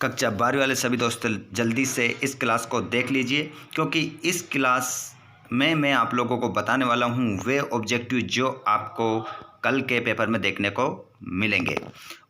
कक्षा 12वीं वाले सभी दोस्त जल्दी से इस क्लास को देख लीजिए, क्योंकि इस क्लास में मैं आप लोगों को बताने वाला हूँ वे ऑब्जेक्टिव जो आपको कल के पेपर में देखने को मिलेंगे।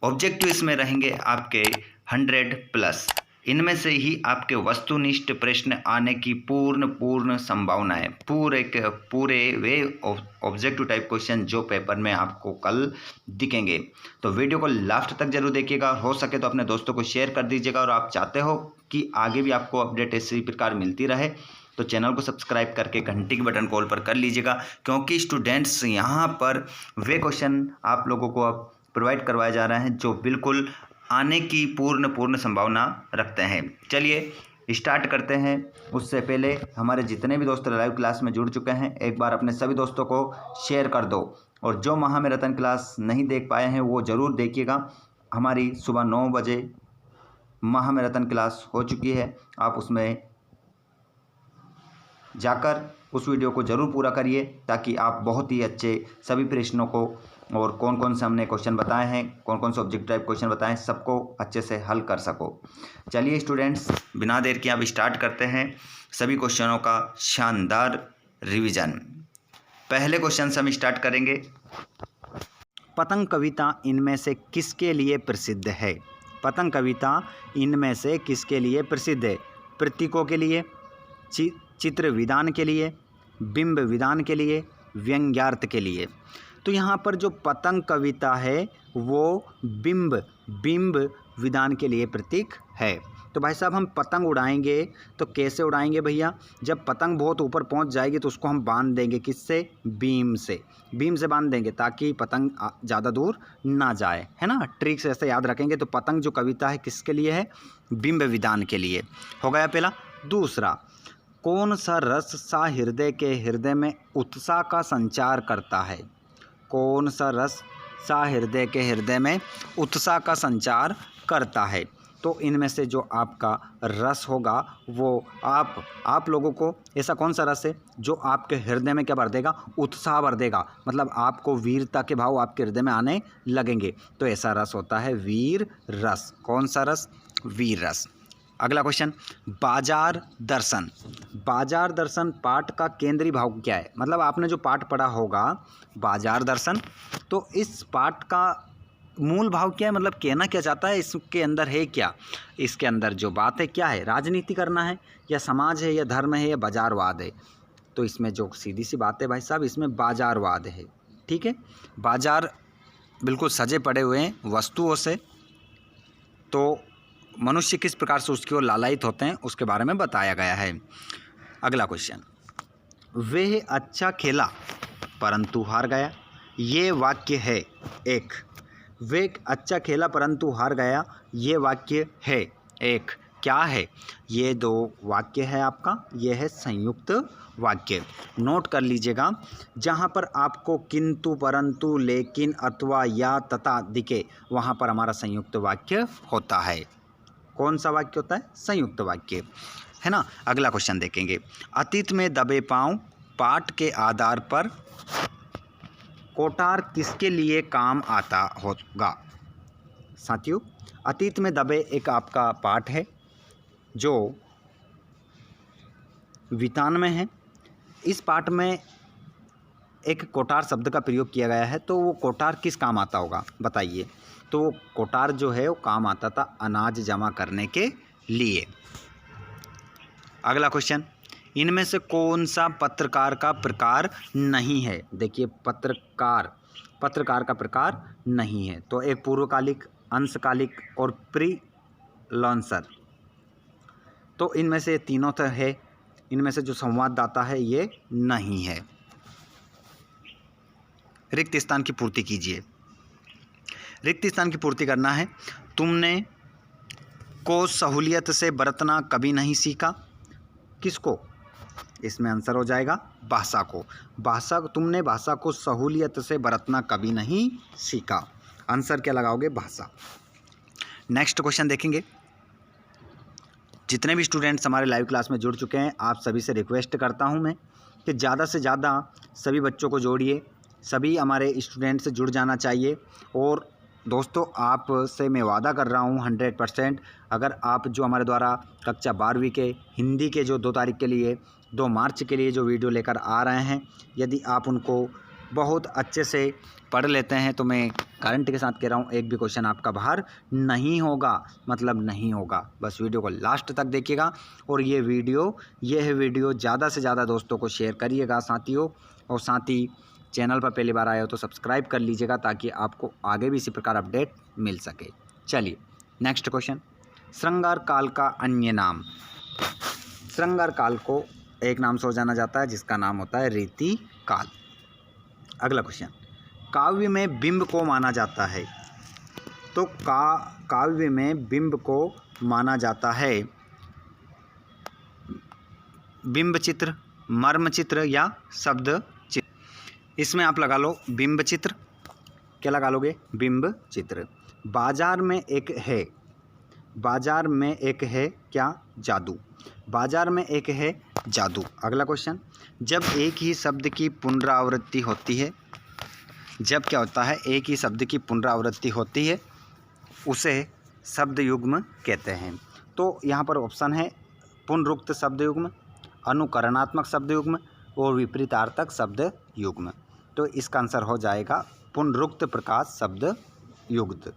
ऑब्जेक्टिव इसमें रहेंगे आपके 100+। इनमें से ही आपके वस्तुनिष्ठ प्रश्न आने की पूर्ण संभावना है। पूरे वे ऑब्जेक्टिव टाइप क्वेश्चन जो पेपर में आपको कल दिखेंगे। तो वीडियो को लास्ट तक जरूर देखिएगा, हो सके तो अपने दोस्तों को शेयर कर दीजिएगा। और आप चाहते हो कि आगे भी आपको अपडेट इसी प्रकार मिलती रहे तो चैनल को सब्सक्राइब करके घंटी के बटन कॉल पर कर लीजिएगा, क्योंकि स्टूडेंट्स यहाँ पर वे क्वेश्चन आप लोगों को अब प्रोवाइड करवाए जा रहे हैं जो बिल्कुल आने की पूर्ण संभावना रखते हैं। चलिए स्टार्ट करते हैं। उससे पहले हमारे जितने भी दोस्त लाइव क्लास में जुड़ चुके हैं, एक बार अपने सभी दोस्तों को शेयर कर दो। और जो महा में रतन क्लास नहीं देख पाए हैं वो ज़रूर देखिएगा। हमारी सुबह 9 बजे महा में रतन क्लास हो चुकी है। आप उसमें जाकर उस वीडियो को ज़रूर पूरा करिए, ताकि आप बहुत ही अच्छे सभी प्रश्नों को और कौन कौन से हमने क्वेश्चन बताए हैं, कौन कौन से ऑब्जेक्ट टाइप क्वेश्चन बताए हैं, सबको अच्छे से हल कर सको। चलिए स्टूडेंट्स, बिना देर के अब स्टार्ट करते हैं सभी क्वेश्चनों का शानदार रिवीजन। पहले क्वेश्चन से हम स्टार्ट करेंगे। पतंग कविता इनमें से किसके लिए प्रसिद्ध है? पतंग कविता इनमें से किसके लिए प्रसिद्ध है? प्रतीकों के लिए, चित्र विधान के लिए, बिंब विधान के लिए, व्यंग्यार्थ के लिए। तो यहाँ पर जो पतंग कविता है वो बिंब विधान के लिए प्रतीक है। तो भाई साहब, हम पतंग उड़ाएंगे तो कैसे उड़ाएंगे भैया? जब पतंग बहुत ऊपर पहुँच जाएगी तो उसको हम बांध देंगे। किससे? बीम से बांध देंगे, ताकि पतंग ज़्यादा दूर ना जाए, है ना। ट्रिक से ऐसे याद रखेंगे। तो पतंग जो कविता है किसके लिए है? बिंब विधान के लिए। हो गया पहला। दूसरा, कौन सा रस सा हृदय में उत्साह का संचार करता है? कौन सा रस सा हृदय में उत्साह का संचार करता है? तो इनमें से जो आपका रस होगा वो आप लोगों को, ऐसा कौन सा रस है जो आपके हृदय में क्या भर देगा? उत्साह भर देगा। मतलब आपको वीरता के भाव आपके हृदय में आने लगेंगे। तो ऐसा रस होता है वीर रस। कौन सा रस? वीर रस। अगला क्वेश्चन, बाजार दर्शन पाठ का केंद्रीय भाव क्या है? मतलब आपने जो पाठ पढ़ा होगा बाजार दर्शन, तो इस पाठ का मूल भाव क्या है? मतलब कहना क्या चाहता है? इसके अंदर है क्या? इसके अंदर जो बात है क्या है? राजनीति करना है, या समाज है, या धर्म है, या बाजारवाद है? तो इसमें जो सीधी सी बात है भाई साहब, इसमें बाजारवाद है। ठीक है, बाजार बिल्कुल सजे पड़े हुए हैं वस्तुओं से। तो मनुष्य किस प्रकार से उसकी ओर लालायित होते हैं उसके बारे में बताया गया है। अगला क्वेश्चन, वह अच्छा खेला परंतु हार गया, ये वाक्य है एक। वह अच्छा खेला परंतु हार गया, ये वाक्य है एक। क्या है? ये 2 वाक्य है आपका, ये है संयुक्त वाक्य। नोट कर लीजिएगा। जहाँ पर आपको किंतु, परंतु, लेकिन, अथवा, या, तथा दिखे, वहाँ पर हमारा संयुक्त वाक्य होता है। कौन सा वाक्य होता है? संयुक्त वाक्य, है ना। अगला क्वेश्चन देखेंगे। अतीत में दबे पांव पाठ के आधार पर कोटार किसके लिए काम आता होगा? साथियों, अतीत में दबे एक आपका पाठ है जो वितान में है। इस पाठ में एक कोटार शब्द का प्रयोग किया गया है। तो वो कोटार किस काम आता होगा बताइए? तो कोटार जो है वो काम आता था अनाज जमा करने के लिए। अगला क्वेश्चन, इनमें से कौन सा पत्रकार का प्रकार नहीं है? देखिए, पत्रकार का प्रकार नहीं है। तो एक पूर्वकालिक, अंशकालिक और प्री लॉन्सर। तो इनमें से तीनों तो है। इनमें से जो संवाददाता है ये नहीं है। रिक्त स्थान की पूर्ति कीजिए। रिक्त स्थान की पूर्ति करना है। तुमने को सहूलियत से बरतना कभी नहीं सीखा। किसको? इसमें आंसर हो जाएगा भाषा को। तुमने भाषा को सहूलियत से बरतना कभी नहीं सीखा। आंसर क्या लगाओगे? भाषा। नेक्स्ट क्वेश्चन देखेंगे। जितने भी स्टूडेंट्स हमारे लाइव क्लास में जुड़ चुके हैं, आप सभी से रिक्वेस्ट करता हूं मैं कि ज़्यादा से ज़्यादा सभी बच्चों को जोड़िए। सभी हमारे स्टूडेंट से जुड़ जाना चाहिए। और दोस्तों आपसे मैं वादा कर रहा हूँ 100%, अगर आप जो हमारे द्वारा कक्षा 12वीं के हिंदी के जो 2 तारीख के लिए 2 मार्च के लिए जो वीडियो लेकर आ रहे हैं, यदि आप उनको बहुत अच्छे से पढ़ लेते हैं तो मैं गारंटी के साथ कह रहा हूँ एक भी क्वेश्चन आपका बाहर नहीं होगा, मतलब नहीं होगा। बस वीडियो को लास्ट तक देखिएगा और ये वीडियो ज़्यादा से ज़्यादा दोस्तों को शेयर करिएगा साथियों, और साथ ही चैनल पर पहली बार आए हो तो सब्सक्राइब कर लीजिएगा ताकि आपको आगे भी इसी प्रकार अपडेट मिल सके। चलिए नेक्स्ट क्वेश्चन, श्रृंगार काल का अन्य नाम। श्रृंगार काल को एक नाम से हो जाना जाता है जिसका नाम होता है रीति काल। अगला क्वेश्चन, काव्य में बिंब को माना जाता है, तो काव्य में बिंब को माना जाता है बिंब चित्र, मर्म चित्र या शब्द चित्र। इसमें आप लगा लो बिंब चित्र। क्या लगा लोगे? बिंब चित्र। बाजार में एक है क्या? जादू। बाजार में एक है जादू। अगला क्वेश्चन, जब एक ही शब्द की पुनरावृत्ति होती है, जब क्या होता है एक ही शब्द की पुनरावृत्ति होती है उसे शब्द युग्म कहते हैं। तो यहाँ पर ऑप्शन है पुनरुक्त शब्द युग्म, अनुकरणात्मक शब्द युग्म और विपरीतार्थक शब्द युग्म। तो इसका आंसर हो जाएगा पुनरुक्त प्रकाश शब्द युग्म।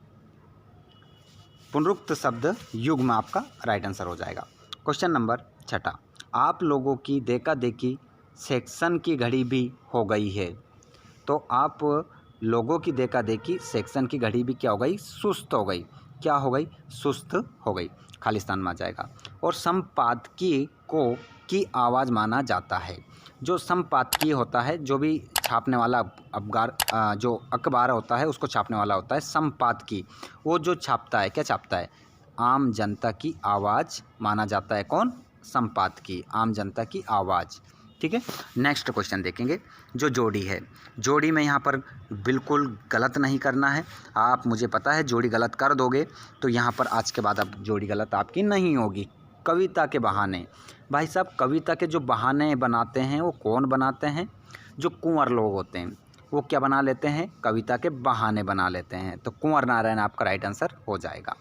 पुनरुक्त शब्द युग्म आपका राइट आंसर हो जाएगा। क्वेश्चन नंबर 6, आप लोगों की देखा देखी सेक्शन की घड़ी भी हो गई है, तो आप लोगों की देखा देखी सेक्शन की घड़ी भी क्या हो गई? सुस्त हो गई। क्या हो गई? सुस्त हो गई, खालिस्तान में आ जाएगा। और संपादकीय को की आवाज़ माना जाता है। जो संपादकीय होता है, जो भी छापने वाला जो अखबार होता है उसको छापने वाला होता है संपादकीय। वो जो छापता है क्या छापता है? आम जनता की आवाज़ माना जाता है। कौन? संपादकीय, आम जनता की आवाज़। ठीक है, नेक्स्ट क्वेश्चन देखेंगे जो जोड़ी है। जोड़ी में यहाँ पर बिल्कुल गलत नहीं करना है। आप, मुझे पता है जोड़ी गलत कर दोगे तो यहाँ पर आज के बाद अब जोड़ी गलत आपकी नहीं होगी। कविता के बहाने, भाई साहब कविता के जो बहाने बनाते हैं वो कौन बनाते हैं? जो कुंवर लोग होते हैं वो क्या बना लेते हैं? कविता के बहाने बना लेते हैं। तो कुंवर नारायण आपका राइट आंसर हो जाएगा।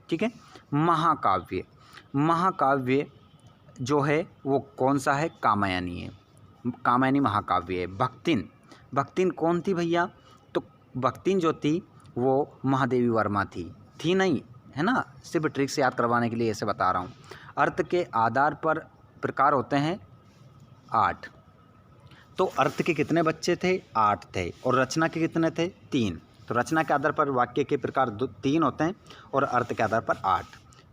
ठीक है, महाकाव्य। महाकाव्य जो है वो कौन सा है? कामायनी है। कामायनी महाकाव्य है। भक्तिन, भक्तिन कौन थी भैया? तो भक्तिन जो थी वो महादेवी वर्मा थी नहीं, है ना, सिर्फ ट्रिक से याद करवाने के लिए ऐसे बता रहा हूँ। अर्थ के आधार पर प्रकार होते हैं 8। तो अर्थ के कितने बच्चे थे? 8 थे। और रचना के कितने थे? 3। तो रचना के आधार पर वाक्य के प्रकार 3 होते हैं और अर्थ के आधार पर 8।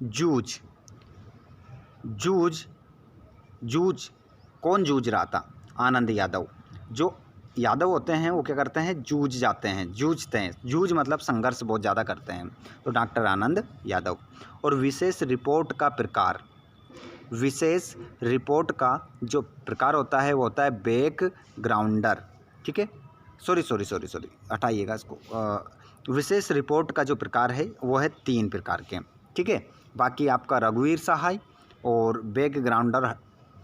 जूझ, जूझ, जूझ कौन जूझ रहा था? आनंद यादव। जो यादव होते हैं वो क्या करते हैं? जूझ जाते हैं, जूझते हैं। जूझ मतलब संघर्ष बहुत ज़्यादा करते हैं। तो डॉक्टर आनंद यादव। और विशेष रिपोर्ट का प्रकार, विशेष रिपोर्ट का जो प्रकार होता है वो होता है बैकग्राउंडर। ठीक है, सॉरी हटाइएगा इसको। विशेष रिपोर्ट का जो प्रकार है वो है 3 प्रकार के। ठीक है, बाकी आपका रघुवीर सहाय और बैकग्राउंडर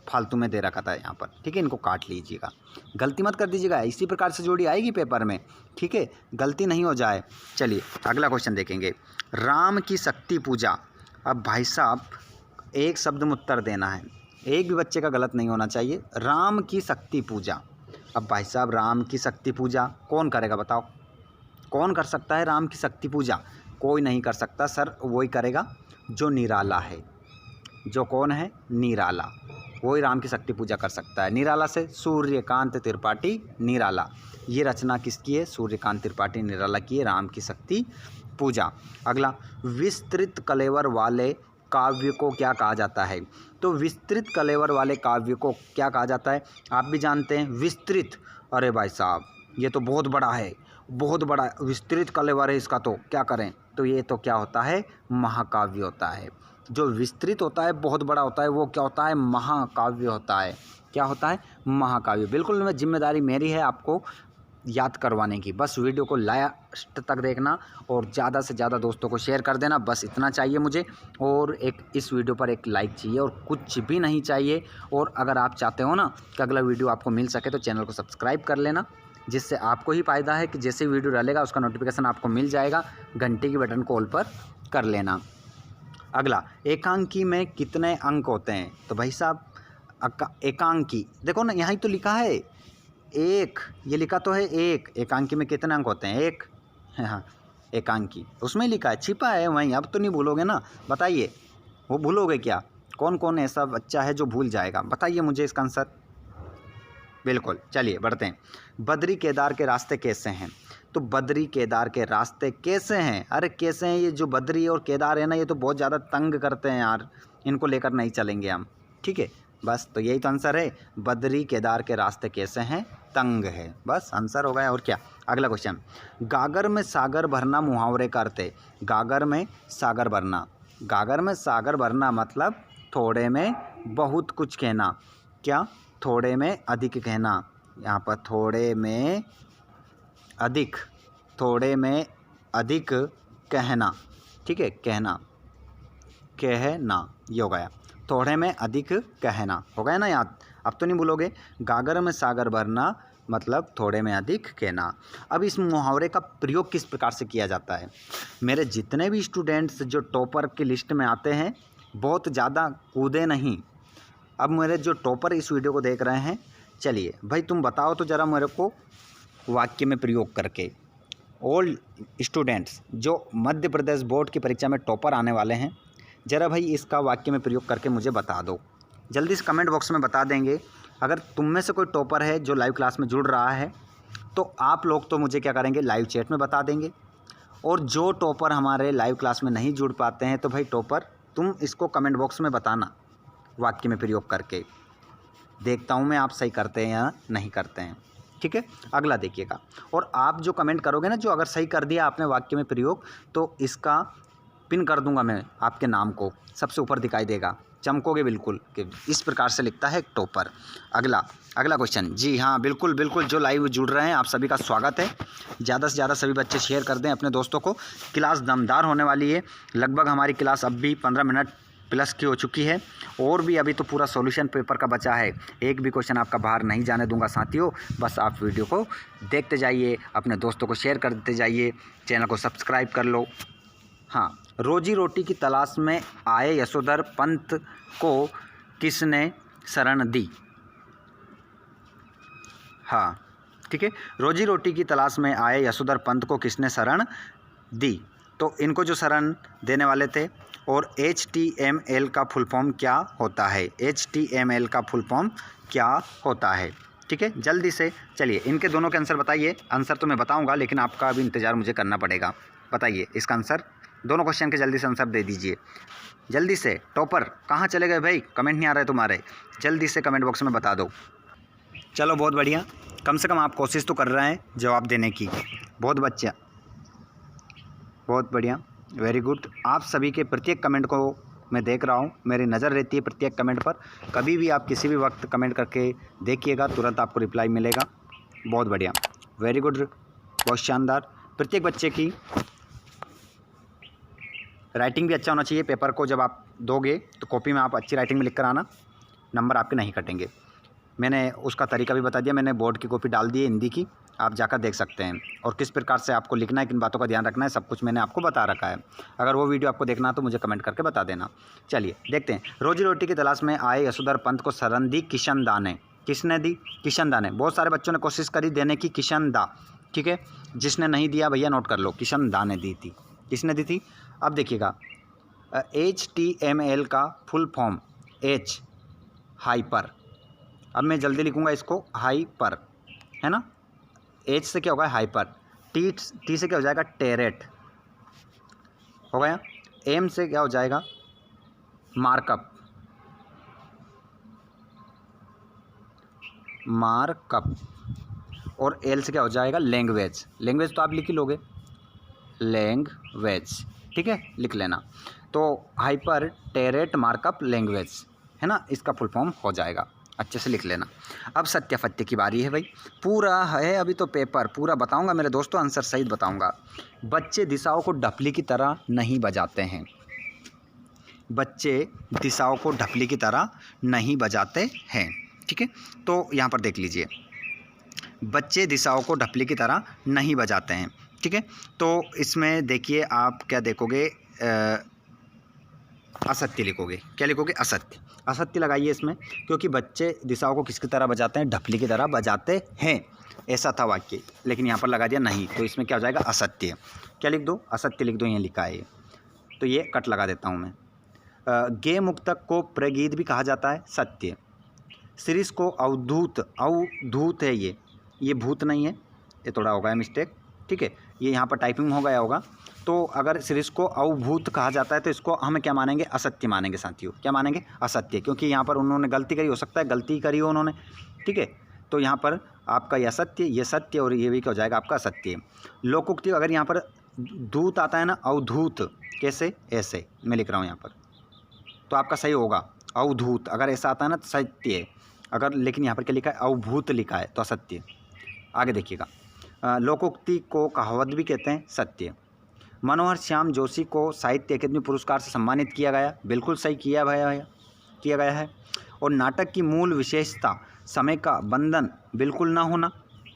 फालतू में दे रखा था यहाँ पर। ठीक है, इनको काट लीजिएगा, गलती मत कर दीजिएगा। इसी प्रकार से जोड़ी आएगी पेपर में। ठीक है, गलती नहीं हो जाए। चलिए अगला क्वेश्चन देखेंगे, राम की शक्ति पूजा। अब भाई साहब एक शब्द में उत्तर देना है, एक भी बच्चे का गलत नहीं होना चाहिए। राम की शक्ति पूजा। अब भाई साहब राम की शक्ति पूजा कौन करेगा बताओ? कौन कर सकता है राम की शक्ति पूजा? कोई नहीं कर सकता सर, वही करेगा जो निराला है। जो कौन है? निराला, वही राम की शक्ति पूजा कर सकता है। निराला से सूर्यकांत त्रिपाठी निराला। ये रचना किसकी है? सूर्यकांत त्रिपाठी निराला की है, राम की शक्ति पूजा। अगला, विस्तृत कलेवर वाले काव्य को क्या कहा जाता है? तो विस्तृत कलेवर वाले काव्य को क्या कहा जाता है? आप भी जानते हैं विस्तृत। अरे भाई साहब ये तो बहुत बड़ा है, बहुत बड़ा विस्तृत कलेवर है इसका, तो क्या करें? तो ये तो क्या होता है? महाकाव्य होता है। जो विस्तृत होता है, बहुत बड़ा होता है, वो क्या होता है? महाकाव्य होता है। क्या होता है? महाकाव्य। बिल्कुल मैं जिम्मेदारी मेरी है आपको याद करवाने की। बस वीडियो को लास्ट तक देखना और ज़्यादा से ज़्यादा दोस्तों को शेयर कर देना, बस इतना चाहिए मुझे। और एक इस वीडियो पर एक लाइक चाहिए और कुछ भी नहीं चाहिए। और अगर आप चाहते हो ना कि अगला वीडियो आपको मिल सके तो चैनल को सब्सक्राइब कर लेना। जिससे आपको ही फ़ायदा है कि जैसे वीडियो डालेगा उसका नोटिफिकेशन आपको मिल जाएगा। घंटे की बटन को ऑल पर कर लेना। अगला, एकांकी में कितने अंक होते हैं? तो भाई साहब एकांकी देखो ना, यहाँ ही तो लिखा है एक, ये लिखा तो है एक। एकांकी में कितने अंक होते हैं? एक। हाँ, एकांकी उसमें लिखा है, छिपा है वहीं। अब तो नहीं भूलोगे ना? बताइए, वो भूलोगे क्या? कौन कौन ऐसा बच्चा है जो भूल जाएगा? बताइए मुझे इसका आंसर। बिल्कुल, चलिए बढ़ते हैं। बद्री केदार के रास्ते कैसे हैं? तो बद्री केदार के रास्ते कैसे हैं? अरे कैसे हैं? ये जो बद्री और केदार है ना, ये तो बहुत ज़्यादा तंग करते हैं यार, इनको लेकर नहीं चलेंगे हम। ठीक है, बस तो यही तो आंसर है। बद्री केदार के रास्ते कैसे हैं? तंग है, बस आंसर हो गया। और क्या? अगला क्वेश्चन, गागर में सागर भरना मुहावरे का अर्थ है। गागर में सागर भरना, गागर में सागर भरना मतलब थोड़े में बहुत कुछ कहना। क्या? थोड़े में अधिक कहना। यहाँ पर थोड़े में अधिक, थोड़े में अधिक कहना। ठीक है, कहना, कहना ये हो गया। थोड़े में अधिक कहना हो गया ना याद? अब तो नहीं भूलोगे। गागर में सागर भरना मतलब थोड़े में अधिक कहना। अब इस मुहावरे का प्रयोग किस प्रकार से किया जाता है? मेरे जितने भी स्टूडेंट्स जो टॉपर की लिस्ट में आते हैं, बहुत ज़्यादा कूदे नहीं। अब मेरे जो टॉपर इस वीडियो को देख रहे हैं, चलिए भाई तुम बताओ तो ज़रा मेरे को वाक्य में प्रयोग करके। ऑल स्टूडेंट्स जो मध्य प्रदेश बोर्ड की परीक्षा में टॉपर आने वाले हैं, ज़रा भाई इसका वाक्य में प्रयोग करके मुझे बता दो। जल्दी से कमेंट बॉक्स में बता देंगे। अगर तुम में से कोई टॉपर है जो लाइव क्लास में जुड़ रहा है, तो आप लोग तो मुझे क्या करेंगे, लाइव चैट में बता देंगे। और जो टॉपर हमारे लाइव क्लास में नहीं जुड़ पाते हैं, तो भाई टॉपर तुम इसको कमेंट बॉक्स में बताना वाक्य में प्रयोग करके। देखता हूँ मैं आप सही करते हैं या नहीं करते हैं। ठीक है, अगला देखिएगा। और आप जो कमेंट करोगे ना, जो अगर सही कर दिया आपने वाक्य में प्रयोग, तो इसका पिन कर दूंगा मैं आपके नाम को, सबसे ऊपर दिखाई देगा, चमकोगे बिल्कुल कि इस प्रकार से लिखता है टॉपर। अगला क्वेश्चन, जी हाँ बिल्कुल बिल्कुल, जो लाइव जुड़ रहे हैं आप सभी का स्वागत है। ज़्यादा से ज़्यादा सभी बच्चे शेयर कर दें अपने दोस्तों को। क्लास दमदार होने वाली है। लगभग हमारी क्लास अब भी 15 मिनट प्लस की हो चुकी है, और भी अभी तो पूरा सॉल्यूशन पेपर का बचा है। एक भी क्वेश्चन आपका बाहर नहीं जाने दूंगा साथियों। बस आप वीडियो को देखते जाइए, अपने दोस्तों को शेयर करते जाइए, चैनल को सब्सक्राइब कर लो। हाँ, रोजी रोटी की तलाश में आए यशोधर पंत को किसने शरण दी? हाँ ठीक है, रोजी रोटी की तलाश में आए यशोधर पंत को किसने शरण दी? तो इनको जो शरण देने वाले थे। और HTML का फुल फॉर्म क्या होता है? HTML का फुल फॉर्म क्या होता है? ठीक है, जल्दी से चलिए इनके दोनों के आंसर बताइए। आंसर तो मैं बताऊंगा, लेकिन आपका अभी इंतज़ार मुझे करना पड़ेगा। बताइए इसका आंसर, दोनों क्वेश्चन के जल्दी से आंसर दे दीजिए। जल्दी से। टॉपर कहाँ चले गए भाई? कमेंट नहीं आ रहे तुम्हारे, जल्दी से कमेंट बॉक्स में बता दो। चलो बहुत बढ़िया, कम से कम आप कोशिश तो कर रहे हैं जवाब देने की। बहुत बच्चा, बहुत बढ़िया, वेरी गुड। आप सभी के प्रत्येक कमेंट को मैं देख रहा हूँ, मेरी नज़र रहती है प्रत्येक कमेंट पर। कभी भी आप किसी भी वक्त कमेंट करके देखिएगा, तुरंत आपको रिप्लाई मिलेगा। बहुत बढ़िया, वेरी गुड, बहुत शानदार। प्रत्येक बच्चे की राइटिंग भी अच्छा होना चाहिए। पेपर को जब आप दोगे तो कॉपी में आप अच्छी राइटिंग में लिख कर आना, नंबर आपके नहीं कटेंगे। मैंने उसका तरीका भी बता दिया, मैंने बोर्ड की कॉपी डाल दी है हिंदी की, आप जाकर देख सकते हैं। और किस प्रकार से आपको लिखना है, किन बातों का ध्यान रखना है, सब कुछ मैंने आपको बता रखा है। अगर वो वीडियो आपको देखना है तो मुझे कमेंट करके बता देना। चलिए देखते हैं। रोजी रोटी की तलाश में आए यशोधर पंत को शरण दी किशन दा ने। किसने दी? किशन दा ने। बहुत सारे बच्चों ने कोशिश करी देने की, किशन दा। ठीक है, जिसने नहीं दिया भैया नोट कर लो, किशन दा ने दी थी। किसने दी थी? अब देखिएगा, HTML का फुल फॉर्म H हाइपर। अब मैं जल्दी लिखूंगा इसको, हाइपर, है ना। H से क्या होगा? हाइपर। T से क्या हो जाएगा? टेरेट हो गया। M से क्या हो जाएगा? Markup, markup. और L से क्या हो जाएगा? लैंग्वेज। लैंग्वेज तो आप लिख ही लोगे, लैंग्वेज। ठीक है, लिख लेना। तो हाइपर टेरेट मार्कअप लैंग्वेज, है ना, इसका फुल फॉर्म हो जाएगा। अच्छे से लिख लेना। अब सत्याफत्य की बारी है भाई। पूरा है अभी तो पेपर, पूरा बताऊंगा मेरे दोस्तों, आंसर सहित बताऊंगा। बच्चे दिशाओं को ढपली की तरह नहीं बजाते हैं। बच्चे दिशाओं को ढपली की तरह नहीं बजाते हैं। ठीक है, तो यहाँ पर देख लीजिए, बच्चे दिशाओं को ढपली की तरह नहीं बजाते हैं। ठीक है, तो इसमें देखिए आप क्या देखोगे, असत्य लिखोगे। क्या लिखोगे? असत्य। असत्य लगाइए इसमें, क्योंकि बच्चे दिशाओं को किसकी तरह बजाते हैं? ढपली की तरह बजाते हैं, ऐसा था वाक्य, लेकिन यहाँ पर लगा दिया नहीं, तो इसमें क्या हो जाएगा? असत्य। क्या लिख दो? असत्य लिख दो, यहाँ लिखा है, तो ये कट लगा देता हूँ मैं। गे मुक्तक को प्रगीत भी कहा जाता है, सत्य। शिरीष को अवधूत, अवधूत है ये भूत नहीं है, ये थोड़ा हो गया मिस्टेक। ठीक है, ये यहाँ पर टाइपिंग हो गया होगा। तो अगर शिरीष को अवभूत कहा जाता है तो इसको हम क्या मानेंगे? असत्य मानेंगे साथियों। क्या मानेंगे? असत्य, क्योंकि यहाँ पर उन्होंने गलती करी, हो सकता है गलती करी हो उन्होंने। ठीक है, तो यहाँ पर आपका ये असत्य, ये सत्य, और ये भी क्या हो जाएगा? आपका असत्य। लोकोक्ति, अगर यहाँ पर दूत आता है ना, अवधूत, कैसे? ऐसे मैं लिख रहा हूँ यहाँ पर, तो आपका सही होगा अवधूत। अगर ऐसा आता है ना तो सत्य है, अगर, लेकिन यहाँ पर क्या लिखा है? अवभूत लिखा है, तो असत्य। आगे देखिएगा, लोकोक्ति को कहावत भी कहते हैं, सत्य। मनोहर श्याम जोशी को साहित्य अकादमी पुरस्कार से सम्मानित किया गया, बिल्कुल सही किया गया है। और नाटक की मूल विशेषता समय का बंधन बिल्कुल ना होना,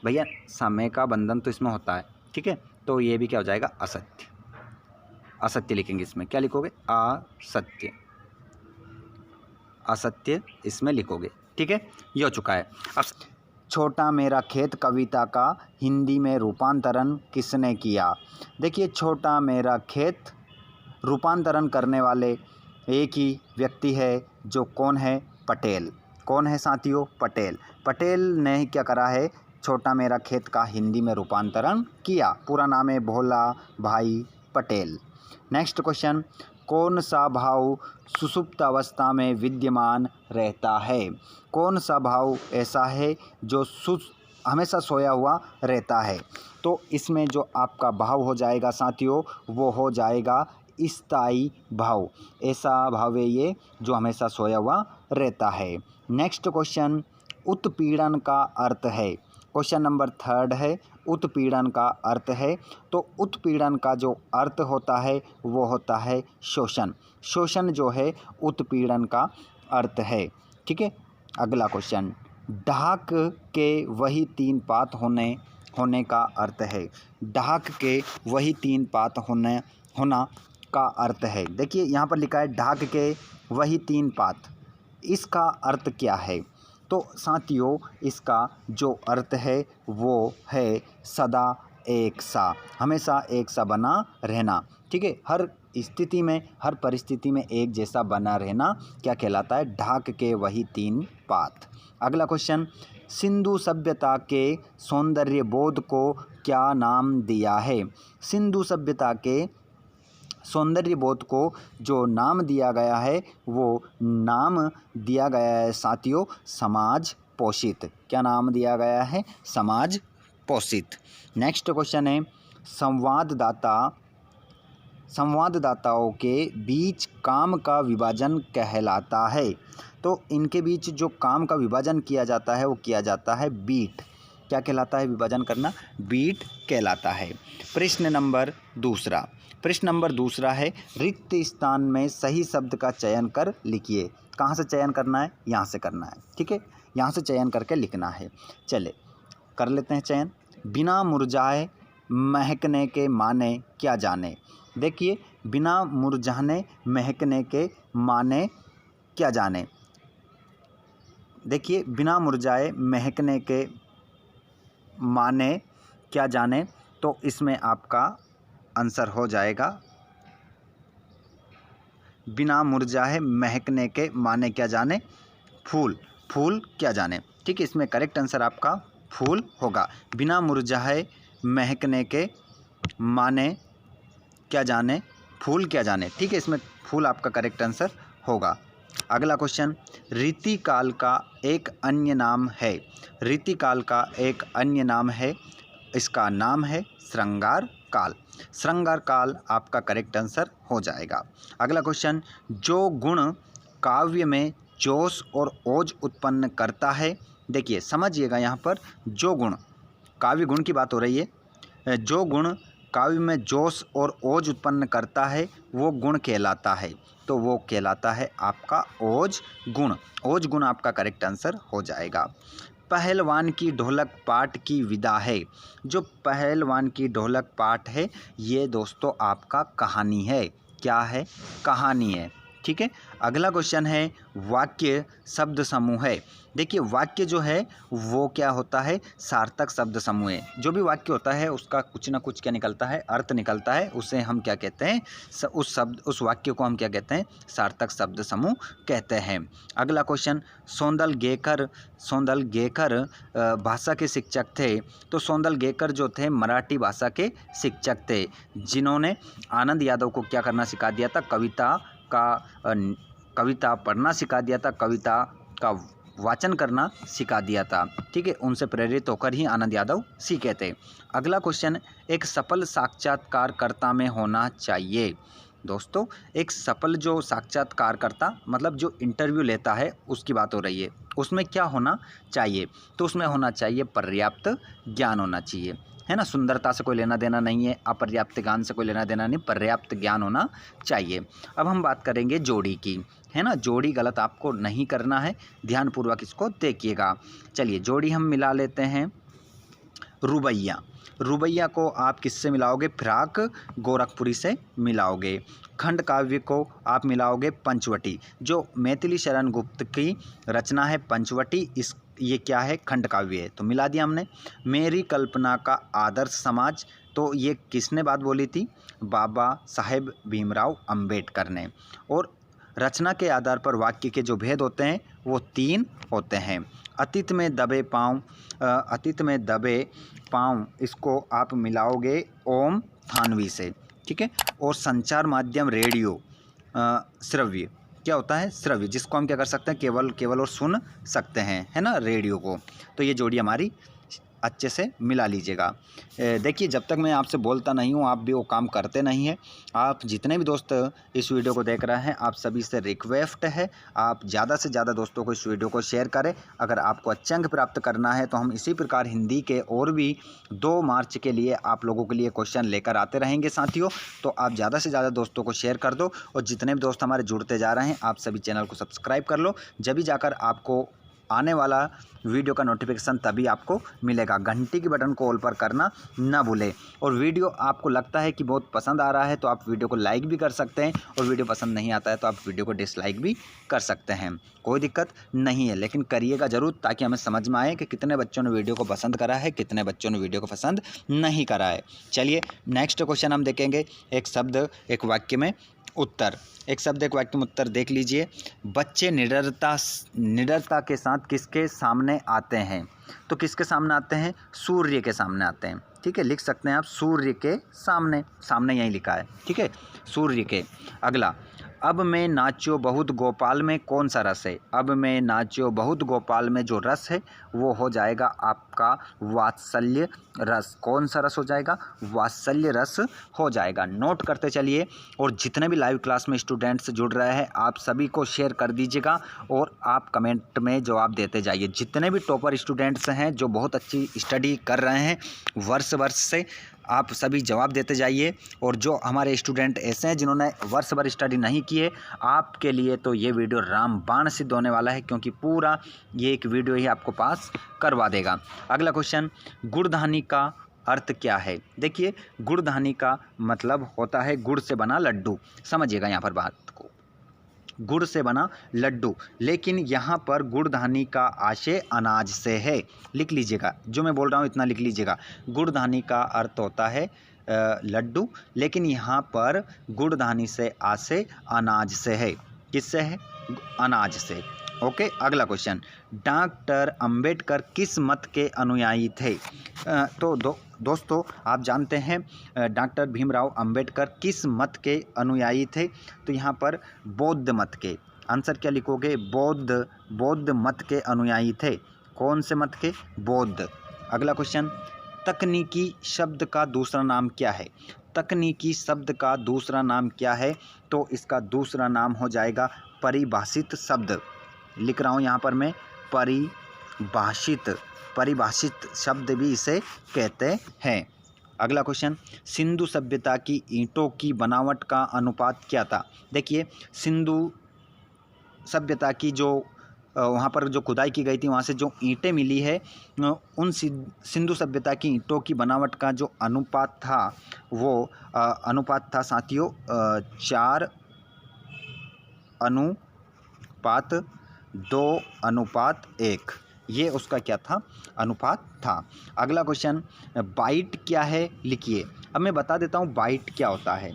भैया समय का बंधन तो इसमें होता है। ठीक है, तो ये भी क्या हो जाएगा? असत्य। असत्य लिखेंगे इसमें। क्या लिखोगे? असत्य। असत्य इसमें लिखोगे। ठीक है, ये हो चुका है। अब छोटा मेरा खेत कविता का हिंदी में रूपांतरण किसने किया? देखिए, छोटा मेरा खेत रूपांतरण करने वाले एक ही व्यक्ति है, जो कौन है? पटेल। कौन है साथियों? पटेल। पटेल ने ही क्या करा है? छोटा मेरा खेत का हिंदी में रूपांतरण किया। पूरा नाम है भोला भाई पटेल। नेक्स्ट क्वेश्चन, कौन सा भाव सुषुप्त अवस्था में विद्यमान रहता है? कौन सा भाव ऐसा है जो हमेशा सोया हुआ रहता है? तो इसमें जो आपका भाव हो जाएगा साथियों, वो हो जाएगा स्थायी भाव। ऐसा भाव है ये जो हमेशा सोया हुआ रहता है। नेक्स्ट क्वेश्चन, उत्पीड़न का अर्थ है। क्वेश्चन नंबर 3 है, उत्पीड़न का अर्थ है। तो उत्पीड़न का जो अर्थ होता है वो होता है शोषण। शोषण जो है उत्पीड़न का अर्थ है। ठीक है, अगला क्वेश्चन, ढाक के वही 3 पात होने का अर्थ है। ढाक के वही 3 पात होना का अर्थ है। देखिए यहाँ पर लिखा है ढाक के वही 3 पात, इसका अर्थ क्या है? तो साथियों, इसका जो अर्थ है वो है सदा एक सा, हमेशा एक सा बना रहना। ठीक है, हर स्थिति में, हर परिस्थिति में एक जैसा बना रहना क्या कहलाता है? ढाक के वही 3 पात। अगला क्वेश्चन, सिंधु सभ्यता के सौंदर्य बोध को क्या नाम दिया है? सिंधु सभ्यता के सौंदर्य बोध को जो नाम दिया गया है वो नाम दिया गया है साथियों समाज पोषित। क्या नाम दिया गया है? समाज पोषित। नेक्स्ट क्वेश्चन है, संवाददाताओं के बीच काम का विभाजन कहलाता है। तो इनके बीच जो काम का विभाजन किया जाता है वो किया जाता है बीट। क्या कहलाता है विभाजन करना? बीट कहलाता है। प्रश्न नंबर दूसरा है, रिक्त स्थान में सही शब्द का चयन कर लिखिए। कहाँ से चयन करना है? यहाँ से करना है। ठीक है, यहाँ से चयन करके लिखना है। चले कर लेते हैं चयन। बिना मुरझाए महकने के माने क्या जाने? देखिए, बिना मुरझाने महकने के माने क्या जाने? देखिए, बिना मुरझाए महकने के माने क्या जाने, तो इसमें आपका आंसर हो जाएगा बिना मुरझाए महकने के माने क्या जाने? फूल। फूल क्या जाने? ठीक है, इसमें करेक्ट आंसर आपका फूल होगा। बिना मुरझाए महकने के माने क्या जाने? फूल क्या जाने। ठीक है, इसमें फूल आपका करेक्ट आंसर होगा। अगला क्वेश्चन, ऋतुकाल का एक अन्य नाम है। ऋतुकाल का एक अन्य नाम है, इसका नाम है श्रृंगार काल। श्रृंगार काल आपका करेक्ट आंसर हो जाएगा। अगला क्वेश्चन, जो गुण काव्य में जोश और ओज उत्पन्न करता है। देखिए समझिएगा, यहाँ पर जो गुण, काव्य गुण की बात हो रही है, जो गुण काव्य में जोश और ओज उत्पन्न करता है वो गुण कहलाता है। तो वो कहलाता है आपका ओज गुण। ओज गुण आपका करेक्ट आंसर हो जाएगा। पहलवान की ढोलक पाठ की विदा है। जो पहलवान की ढोलक पाठ है ये दोस्तों आपका कहानी है। क्या है? कहानी है। ठीक है। अगला क्वेश्चन है वाक्य शब्द समूह है। देखिए वाक्य जो है वो क्या होता है? सार्थक शब्द समूह है। जो भी वाक्य होता है उसका कुछ ना कुछ क्या निकलता है? अर्थ निकलता है। उसे हम क्या कहते हैं? उस वाक्य को हम क्या कहते हैं? सार्थक शब्द समूह कहते हैं। अगला क्वेश्चन, सोंदल गेकर भाषा के शिक्षक थे। तो सोंदल गेकर जो थे मराठी भाषा के शिक्षक थे, जिन्होंने आनंद यादव को क्या करना सिखा दिया था? कविता पढ़ना सिखा दिया था, कविता का वाचन करना सिखा दिया था। ठीक है। उनसे प्रेरित होकर ही आनंद यादव सीखे थे। अगला क्वेश्चन, एक सफल साक्षात्कारकर्ता में होना चाहिए। दोस्तों एक सफल जो साक्षात्कारकर्ता मतलब जो इंटरव्यू लेता है उसकी बात हो रही है, उसमें क्या होना चाहिए? तो उसमें होना चाहिए पर्याप्त ज्ञान होना चाहिए, है ना। सुंदरता से कोई लेना देना नहीं है, अपर्याप्त ज्ञान से कोई लेना देना नहीं, पर्याप्त ज्ञान होना चाहिए। अब हम बात करेंगे जोड़ी की, है ना। जोड़ी गलत आपको नहीं करना है, ध्यानपूर्वक इसको देखिएगा। चलिए जोड़ी हम मिला लेते हैं। रुबैया, रुबैया को आप किससे मिलाओगे? फिराक गोरखपुरी से मिलाओगे। खंड काव्य को आप मिलाओगे पंचवटी। जो मैथिली शरण गुप्त की रचना है पंचवटी, ये क्या है? खंड काव्य है, तो मिला दिया हमने। मेरी कल्पना का आदर्श समाज, तो ये किसने बात बोली थी? बाबा साहेब भीमराव अंबेडकर ने। और रचना के आधार पर वाक्य के जो भेद होते हैं वो 3 होते हैं। अतीत में दबे पाँव, इसको आप मिलाओगे ओम थानवी से। ठीक है। और संचार माध्यम रेडियो, श्रव्य, क्या होता है? श्रव्य, जिसको हम क्या कर सकते हैं? केवल और सुन सकते हैं, है ना, रेडियो को। तो ये जोड़ी हमारी अच्छे से मिला लीजिएगा। देखिए जब तक मैं आपसे बोलता नहीं हूँ आप भी वो काम करते नहीं हैं। आप जितने भी दोस्त इस वीडियो को देख रहे हैं आप सभी से रिक्वेस्ट है, आप ज़्यादा से ज़्यादा दोस्तों को इस वीडियो को शेयर करें। अगर आपको अच्छे अंक प्राप्त करना है तो हम इसी प्रकार हिंदी के और भी 2 मार्च के लिए आप लोगों के लिए क्वेश्चन लेकर आते रहेंगे साथियों। तो आप ज़्यादा से ज़्यादा दोस्तों को शेयर कर दो, और जितने भी दोस्त हमारे जुड़ते जा रहे हैं आप सभी चैनल को सब्सक्राइब कर लो, जब भी जाकर आपको आने वाला वीडियो का नोटिफिकेशन तभी आपको मिलेगा। घंटी की बटन को ऑल पर करना ना भूलें। और वीडियो आपको लगता है कि बहुत पसंद आ रहा है तो आप वीडियो को लाइक भी कर सकते हैं, और वीडियो पसंद नहीं आता है तो आप वीडियो को डिसलाइक भी कर सकते हैं, कोई दिक्कत नहीं है। लेकिन करिएगा ज़रूर ताकि हमें समझ में आए कि कितने बच्चों ने वीडियो को पसंद करा है, कितने बच्चों ने वीडियो को पसंद नहीं करा है। चलिए नेक्स्ट क्वेश्चन हम देखेंगे। एक शब्द एक वाक्य में उत्तर, एक शब्द एक वाक्य में उत्तर देख लीजिए। बच्चे निडरता के साथ किसके सामने आते हैं? तो किसके सामने आते हैं? सूर्य के सामने आते हैं। ठीक है, लिख सकते हैं आप सूर्य के सामने, सामने यहीं लिखा है। ठीक है, सूर्य के। अगला, अब मैं नाच्यो बहुत गोपाल में कौन सा रस है? अब मैं नाच्यो बहुत गोपाल में जो रस है वो हो जाएगा आपका वात्सल्य रस। कौन सा रस हो जाएगा? वात्सल्य रस हो जाएगा। नोट करते चलिए, और जितने भी लाइव क्लास में स्टूडेंट्स जुड़ रहे हैं आप सभी को शेयर कर दीजिएगा, और आप कमेंट में जवाब देते जाइए। जितने भी टॉपर स्टूडेंट्स हैं जो बहुत अच्छी स्टडी कर रहे हैं वर्ष से, आप सभी जवाब देते जाइए। और जो हमारे स्टूडेंट ऐसे हैं जिन्होंने वर्ष भर स्टडी नहीं की है, आपके लिए तो ये वीडियो रामबाण सिद्ध होने वाला है, क्योंकि पूरा ये एक वीडियो ही आपको पास करवा देगा। अगला क्वेश्चन, गुड़धानी का अर्थ क्या है? देखिए गुड़धानी का मतलब होता है गुड़ से बना लड्डू। समझिएगा यहाँ पर बात को, गुड़ से बना लड्डू, लेकिन यहाँ पर गुड़धानी का आशय अनाज से है। लिख लीजिएगा, जो मैं बोल रहा हूँ इतना लिख लीजिएगा। गुड़धानी का अर्थ होता है लड्डू, लेकिन यहाँ पर गुड़धानी से आशय अनाज से है। किससे है? अनाज से। ओके। अगला क्वेश्चन, डॉक्टर अंबेडकर किस मत के अनुयायी थे? तो दोस्तों आप जानते हैं डॉक्टर भीमराव अंबेडकर किस मत के अनुयायी थे? तो यहाँ पर बौद्ध मत के। आंसर क्या लिखोगे? बौद्ध मत के अनुयायी थे। कौन से मत के? बौद्ध। अगला क्वेश्चन, तकनीकी शब्द का दूसरा नाम क्या है? तकनीकी शब्द का दूसरा नाम क्या है? तो इसका दूसरा नाम हो जाएगा परिभाषित शब्द। लिख रहा हूँ यहाँ पर मैं, परिभाषित शब्द भी इसे कहते हैं। अगला क्वेश्चन, सिंधु सभ्यता की ईंटों की बनावट का अनुपात क्या था? देखिए सिंधु सभ्यता की जो वहाँ पर जो खुदाई की गई थी वहाँ से जो ईंटें मिली है उन सिंधु सभ्यता की ईंटों की बनावट का जो अनुपात था वो अनुपात था साथियों 4:2:1। ये उसका क्या था, अनुपात था। अगला क्वेश्चन, बाइट क्या है लिखिए। अब मैं बता देता हूँ बाइट क्या होता है।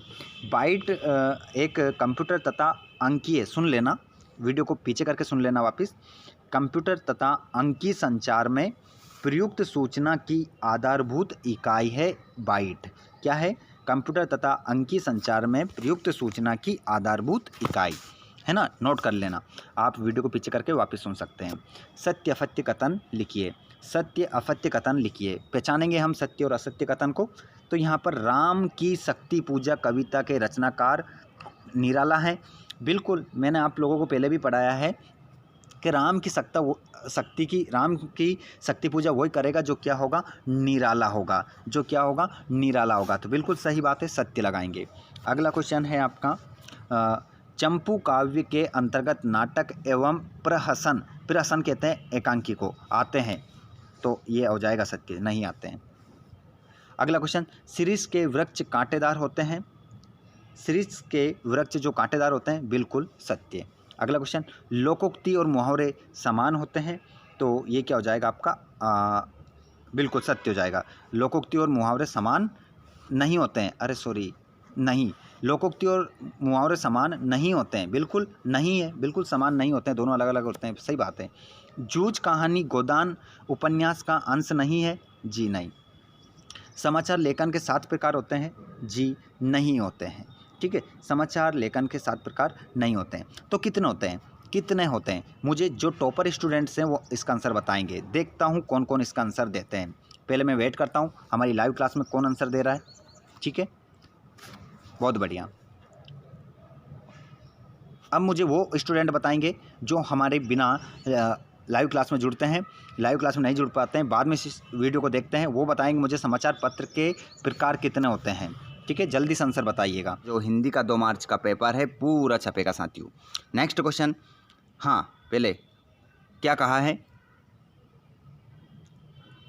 बाइट एक कंप्यूटर तथा अंकीय, सुन लेना, वीडियो को पीछे करके सुन लेना वापस। कंप्यूटर तथा अंकीय संचार में प्रयुक्त सूचना की आधारभूत इकाई है बाइट। क्या है? कंप्यूटर तथा अंकीय संचार में प्रयुक्त सूचना की आधारभूत इकाई है ना, नोट कर लेना। आप वीडियो को पीछे करके वापस सुन सकते हैं। सत्य असत्य कथन लिखिए। सत्य असत्य कथन लिखिए। पहचानेंगे हम सत्य और असत्य कथन को। तो यहाँ पर राम की शक्ति पूजा कविता के रचनाकार निराला है। बिल्कुल, मैंने आप लोगों को पहले भी पढ़ाया है कि राम की शक्ति पूजा वही करेगा जो क्या होगा, निराला होगा, जो क्या होगा, निराला होगा। तो बिल्कुल सही बात है, सत्य लगाएंगे। अगला क्वेश्चन है आपका, चंपू काव्य के अंतर्गत नाटक एवं प्रहसन, प्रहसन कहते हैं एकांकी को, आते हैं, तो ये हो जाएगा सत्य, नहीं आते हैं। अगला क्वेश्चन, शीर्ष के वृक्ष कांटेदार होते हैं। शीर्ष के वृक्ष जो कांटेदार होते हैं, बिल्कुल सत्य। अगला क्वेश्चन, लोकोक्ति और मुहावरे समान होते हैं, तो ये क्या हो जाएगा आपका, बिल्कुल सत्य हो जाएगा। लोकोक्ति और मुहावरे समान नहीं होते हैं, अरे सॉरी, नहीं, लोकोक्ति और मुहावरे समान नहीं होते हैं, बिल्कुल नहीं है, बिल्कुल समान नहीं होते हैं, दोनों अलग अलग होते हैं, सही बात है। जूझ कहानी गोदान उपन्यास का अंश नहीं है, जी नहीं। समाचार लेखन के 7 प्रकार होते हैं, जी नहीं होते हैं। ठीक है, समाचार लेखन के 7 प्रकार नहीं होते हैं। तो कितने होते हैं, कितने होते हैं? मुझे जो टॉपर स्टूडेंट्स हैं वो इसका आंसर बताएंगे। देखता हूँ कौन कौन इसका आंसर देते हैं। पहले मैं वेट करता हूँ हमारी लाइव क्लास में कौन आंसर दे रहा है। ठीक है, बहुत बढ़िया। अब मुझे वो स्टूडेंट बताएंगे जो हमारे बिना लाइव क्लास में जुड़ते हैं, लाइव क्लास में नहीं जुड़ पाते हैं, बाद में इस वीडियो को देखते हैं, वो बताएंगे मुझे समाचार पत्र के प्रकार कितने होते हैं। ठीक है, जल्दी से आंसर बताइएगा। जो हिंदी का 2 मार्च का पेपर है पूरा छपेगा साथियों। नेक्स्ट क्वेश्चन, हाँ पहले क्या कहा है,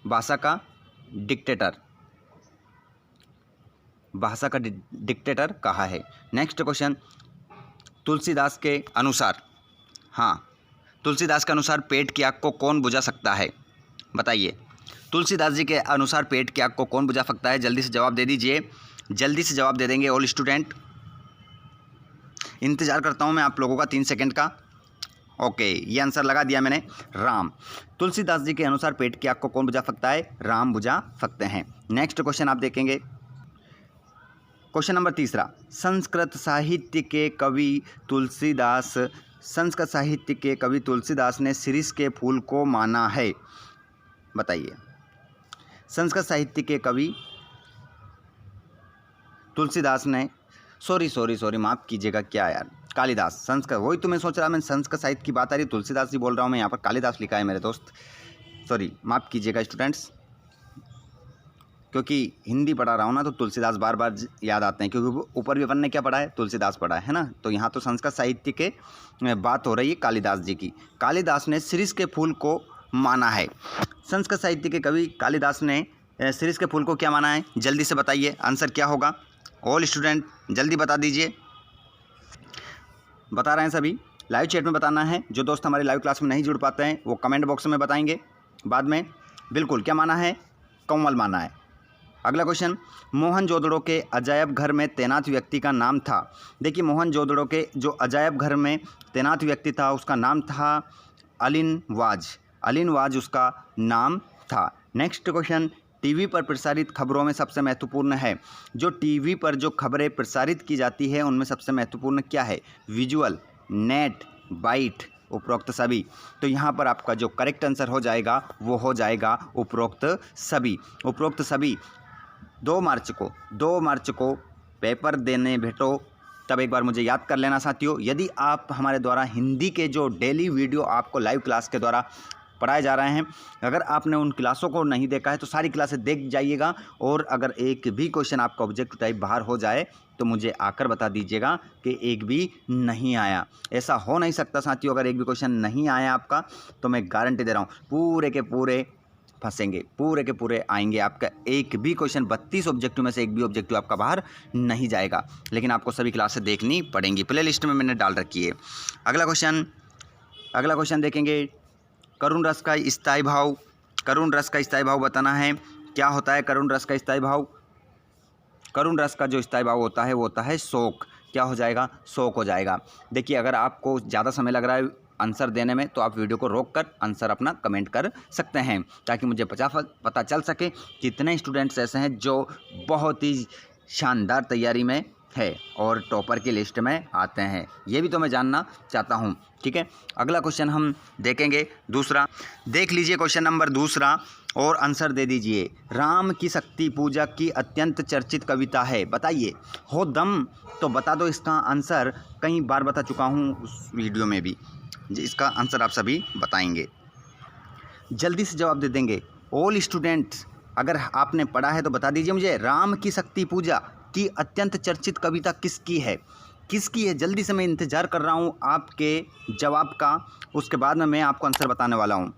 भाषा का डिक्टेटर, भाषा का डिक्टेटर कहा है। नेक्स्ट क्वेश्चन, तुलसीदास के अनुसार, हाँ तुलसीदास के अनुसार पेट की आग को कौन बुझा सकता है, बताइए। तुलसीदास जी के अनुसार पेट की आग को कौन बुझा सकता है, जल्दी से जवाब दे दीजिए, जल्दी से जवाब दे देंगे ऑल स्टूडेंट। इंतज़ार करता हूँ मैं आप लोगों का 3 सेकंड का। ओके, ये आंसर लगा दिया मैंने, राम। तुलसीदास जी के अनुसार पेट की आग को कौन बुझा सकता है, राम बुझा सकते हैं। नेक्स्ट क्वेश्चन आप देखेंगे, क्वेश्चन नंबर 3, संस्कृत साहित्य के कवि तुलसीदास, संस्कृत साहित्य के कवि तुलसीदास ने शीर्ष के फूल को माना है, बताइए। संस्कृत साहित्य के कवि तुलसीदास ने, सॉरी माफ़ कीजिएगा, क्या यार, कालिदास, संस्कृत, वही तो मैं सोच रहा, मैं संस्कृत साहित्य की बात आ रही, तुलसीदास जी बोल रहा हूँ मैं, यहाँ पर कालिदास लिखा है मेरे दोस्त, सॉरी माफ़ कीजिएगा स्टूडेंट्स, क्योंकि हिंदी पढ़ा रहा हूँ ना तो तुलसीदास बार बार याद आते हैं, क्योंकि ऊपर भी अपन ने क्या पढ़ा है, तुलसीदास पढ़ा है ना। तो यहाँ तो संस्कृत साहित्य के बात हो रही है कालिदास जी की। कालिदास ने शीर्ष के फूल को माना है। संस्कृत साहित्य के कवि कालिदास ने शीर्ष के फूल को क्या माना है, जल्दी से बताइए, आंसर क्या होगा। ऑल स्टूडेंट जल्दी बता दीजिए, बता रहे हैं सभी, लाइव चैट में बताना है। जो दोस्त हमारे लाइव क्लास में नहीं जुड़ पाते हैं वो कमेंट बॉक्स में बताएंगे बाद में। बिल्कुल, क्या माना है, कमल माना है। अगला क्वेश्चन, मोहनजोदड़ो के अजायब घर में तैनात व्यक्ति का नाम था। देखिए, मोहनजोदड़ो के जो अजायब घर में तैनात व्यक्ति था उसका नाम था अलिन वाज, अलिन वाज उसका नाम था। नेक्स्ट क्वेश्चन, टीवी पर प्रसारित खबरों में सबसे महत्वपूर्ण है, जो टीवी पर जो खबरें प्रसारित की जाती है उनमें सबसे महत्वपूर्ण क्या है, विजुअल, नेट, बाइट, उपरोक्त सभी। तो यहाँ पर आपका जो करेक्ट आंसर हो जाएगा वो हो जाएगा उपरोक्त सभी। उपरोक्त सभी 2 मार्च को पेपर देने बैठो तब एक बार मुझे याद कर लेना साथियों। यदि आप हमारे द्वारा हिंदी के जो डेली वीडियो आपको लाइव क्लास के द्वारा पढ़ाए जा रहे हैं। अगर आपने उन क्लासों को नहीं देखा है तो सारी क्लासें देख जाइएगा, और अगर एक भी क्वेश्चन आपका ऑब्जेक्टिव टाइप बाहर हो जाए तो मुझे आकर बता दीजिएगा कि एक भी नहीं आया। ऐसा हो नहीं सकता साथियों, अगर एक भी क्वेश्चन नहीं आया आपका तो मैं गारंटी दे रहा हूँ पूरे के पूरे फंसेंगे, पूरे के पूरे आएंगे। आपका एक भी क्वेश्चन 32 ऑब्जेक्टिव में से एक भी ऑब्जेक्टिव आपका बाहर नहीं जाएगा, लेकिन आपको सभी क्लासें देखनी पड़ेंगी। प्ले लिस्ट में मैंने डाल रखी है। अगला क्वेश्चन देखेंगे, करुण रस का स्थायी भाव। करुण रस का स्थायी भाव बताना है। क्या होता है करुण रस का स्थायी भाव? करुण रस का जो स्थायी भाव होता है वो होता है शोक। क्या हो जाएगा? शोक हो जाएगा। देखिए, अगर आपको ज़्यादा समय लग रहा है आंसर देने में तो आप वीडियो को रोककर आंसर अपना कमेंट कर सकते हैं, ताकि मुझे पता चल सके कितने स्टूडेंट्स ऐसे हैं जो बहुत ही शानदार तैयारी में है और टॉपर की लिस्ट में आते हैं। ये भी तो मैं जानना चाहता हूँ। ठीक है, अगला क्वेश्चन हम देखेंगे दूसरा। देख लीजिए क्वेश्चन नंबर दूसरा और आंसर दे दीजिए। राम की शक्ति पूजा की अत्यंत चर्चित कविता है, बताइए। हो दम तो बता दो इसका आंसर। कई बार बता चुका हूँ उस वीडियो में भी। इसका आंसर आप सभी बताएंगे, जल्दी से जवाब दे देंगे। ऑल स्टूडेंट्स, अगर आपने पढ़ा है तो बता दीजिए मुझे, राम की शक्ति पूजा की अत्यंत चर्चित कविता किसकी है? किसकी है? जल्दी से मैं इंतज़ार कर रहा हूँ आपके जवाब का। उसके बाद में मैं आपको आंसर बताने वाला हूँ।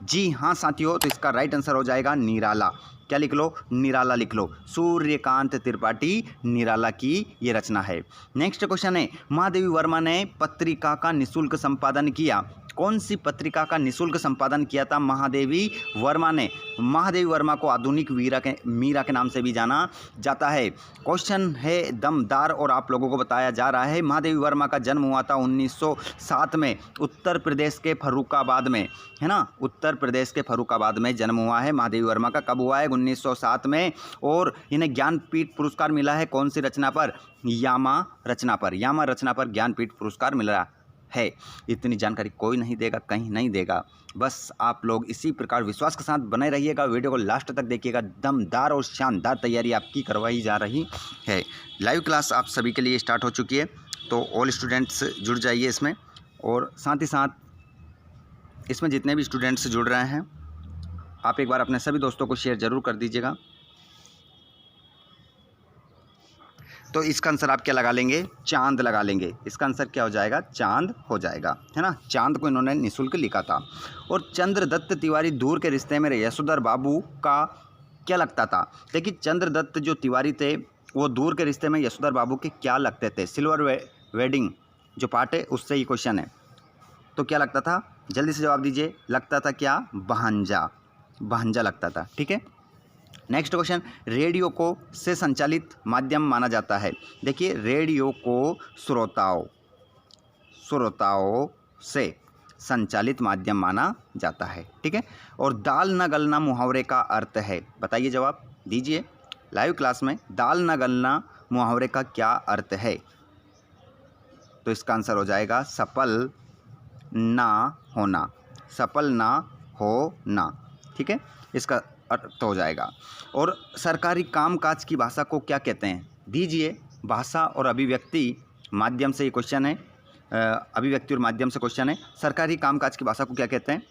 जी हाँ साथियों, तो इसका राइट आंसर हो जाएगा निराला। क्या लिख लो? निराला लिख लो। सूर्यकांत त्रिपाठी निराला की ये रचना है। नेक्स्ट क्वेश्चन है, महादेवी वर्मा ने पत्रिका का निःशुल्क संपादन किया। कौन सी पत्रिका का निःशुल्क संपादन किया था महादेवी वर्मा ने? महादेवी वर्मा को आधुनिक मीरा के नाम से भी जाना जाता है। क्वेश्चन है दमदार और आप लोगों को बताया जा रहा है। महादेवी वर्मा का जन्म हुआ था 1907 में उत्तर प्रदेश के फर्रुखाबाद में, है ना। उत्तर प्रदेश के फर्रुखाबाद में जन्म हुआ है महादेवी वर्मा का। कब हुआ है? 1907 में। और इन्हें ज्ञानपीठ पुरस्कार मिला है कौन सी रचना पर? यामा रचना पर। यामा रचना पर ज्ञानपीठ पुरस्कार मिल रहा है। इतनी जानकारी कोई नहीं देगा, कहीं नहीं देगा। बस आप लोग इसी प्रकार विश्वास के साथ बने रहिएगा, वीडियो को लास्ट तक देखिएगा। दमदार और शानदार तैयारी आपकी करवाई जा रही है। लाइव क्लास आप सभी के लिए स्टार्ट हो चुकी है, तो ऑल स्टूडेंट्स जुड़ जाइए इसमें। और साथ ही साथ इसमें जितने भी स्टूडेंट्स जुड़ रहे हैं, आप एक बार अपने सभी दोस्तों को शेयर ज़रूर कर दीजिएगा। तो इसका आंसर आप क्या लगा लेंगे? चांद लगा लेंगे। इसका आंसर क्या हो जाएगा? चांद हो जाएगा, है ना। चांद को इन्होंने निःशुल्क लिखा था। और चंद्रदत्त तिवारी दूर के रिश्ते में यशोधर बाबू का क्या लगता था? देखिए, चंद्रदत्त जो तिवारी थे वो दूर के रिश्ते में यशोधर बाबू के क्या लगते थे? सिल्वर वेडिंग जो पार्ट है उससे ही क्वेश्चन है। तो क्या लगता था? जल्दी से जवाब दीजिए। लगता था क्या? भांजा। भांजा लगता था। ठीक है, नेक्स्ट क्वेश्चन, रेडियो को से संचालित माध्यम माना जाता है। देखिए, रेडियो को श्रोताओं से संचालित माध्यम माना जाता है। ठीक है, और दाल न गलना मुहावरे का अर्थ है, बताइए, जवाब दीजिए लाइव क्लास में। दाल न गलना मुहावरे का क्या अर्थ है? तो इसका आंसर हो जाएगा सफल ना होना। सफल ना होना। ठीक है, इसका अर्थ हो जाएगा। और सरकारी कामकाज की भाषा को क्या कहते हैं? दीजिए। भाषा और अभिव्यक्ति माध्यम से ये क्वेश्चन है, अभिव्यक्ति और माध्यम से क्वेश्चन है। सरकारी कामकाज की भाषा को क्या कहते हैं?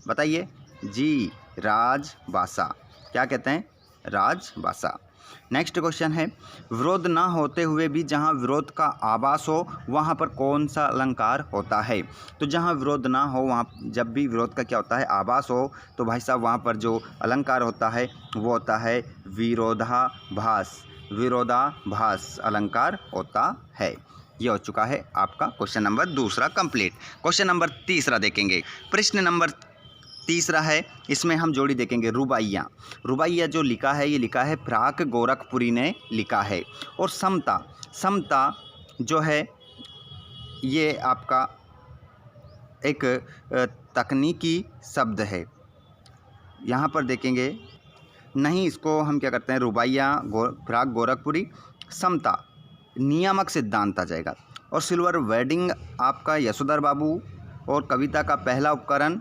बताइए जी। राजभाषा। क्या कहते हैं? राजभाषा। नेक्स्ट क्वेश्चन है, विरोध ना होते हुए भी जहाँ विरोध का आभास हो वहाँ पर कौन सा अलंकार होता है? तो जहाँ विरोध ना हो वहाँ, जब भी विरोध का क्या होता है? आभास हो, तो भाई साहब वहाँ पर जो अलंकार होता है वो होता है विरोधाभास। विरोधाभास अलंकार होता है। ये हो चुका है आपका क्वेश्चन नंबर दूसरा कंप्लीट। क्वेश्चन नंबर तीसरा देखेंगे। प्रश्न नंबर तीसरा है, इसमें हम जोड़ी देखेंगे रुबाइयाँ। रुबाइयाँ जो लिखा है ये लिखा है प्राक गोरखपुरी ने लिखा है। और समता, समता जो है ये आपका एक तकनीकी शब्द है। यहाँ पर देखेंगे, नहीं, इसको हम क्या करते हैं? रुबाइयाँ प्राक गोरखपुरी। समता नियामक सिद्धांत आ जाएगा। और सिल्वर वेडिंग आपका यशोधर बाबू। और कविता का पहला उपकरण